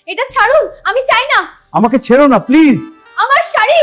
এটা ছাড়ুন, আমি চাই না। আমাকে ছেড়ো না প্লিজ। আমার শাড়ি।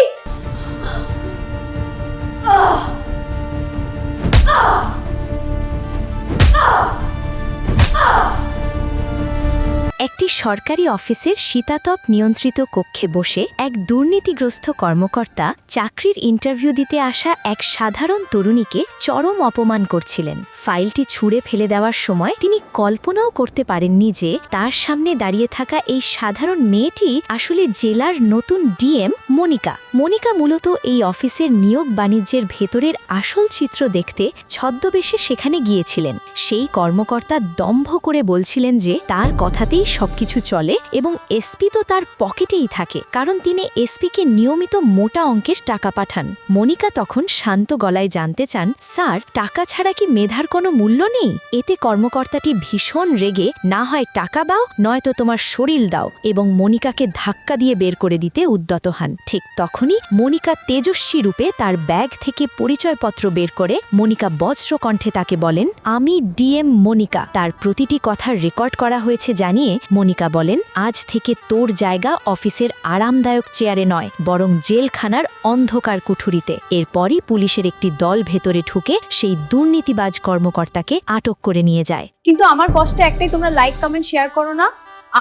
একটি সরকারি অফিসের শীতাতপ নিয়ন্ত্রিত কক্ষে বসে এক দুর্নীতিগ্রস্ত কর্মকর্তা চাকরির ইন্টারভিউ দিতে আসা এক সাধারণ তরুণীকে চরম অপমান করছিলেন। ফাইলটি ছুঁড়ে ফেলে দেওয়ার সময় তিনি কল্পনাও করতে পারেননি যে তার সামনে দাঁড়িয়ে থাকা এই সাধারণ মেয়েটি আসলে জেলার নতুন ডিএম মনিকা। মনিকা মূলত এই অফিসের নিয়োগ বাণিজ্যের ভেতরের আসল চিত্র দেখতে ছদ্মবেশে সেখানে গিয়েছিলেন। সেই কর্মকর্তা দম্ভ করে বলছিলেন যে তার কথাতেই সবকিছু চলে এবং এসপি তো তার পকেটেই থাকে, কারণ তিনি এসপিকে নিয়মিত মোটা অঙ্কের টাকা পাঠান। মনিকা তখন শান্ত গলায় জানতে চান, স্যার, টাকা ছাড়া কি মেধার কোনো মূল্য নেই? এতে কর্মকর্তাটি ভীষণ রেগে, না হয় টাকা দাও, নয়তো তোমার শরীর দাও, এবং মনিকাকে ধাক্কা দিয়ে বের করে দিতে উদ্যত হন। ঠিক তখনই মনিকা তেজস্বী রূপে তার ব্যাগ থেকে পরিচয়পত্র বের করে মনিকা বজ্র কণ্ঠে তাকে বলেন, আমি ডিএম মনিকা। তার প্রতিটি কথার রেকর্ড করা হয়েছে জানিয়ে মনিকা বলেন, আজ থেকে তোর জায়গা অফিসের আরামদায়ক চেয়ারে নয়, বরং জেলখানার অন্ধকার কুঠুরিতে। এরপরই পুলিশের একটি দল ভেতরে ঢুকে সেই দুর্নীতিবাজ কর্মকর্তাকে আটক করে নিয়ে যায়। কিন্তু আমার কষ্ট একটাই, তোমরা লাইক, কমেন্ট, শেয়ার করো না।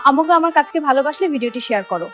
আমাকে আমার কাজকে ভালোবাসলে ভিডিওটি শেয়ার করো।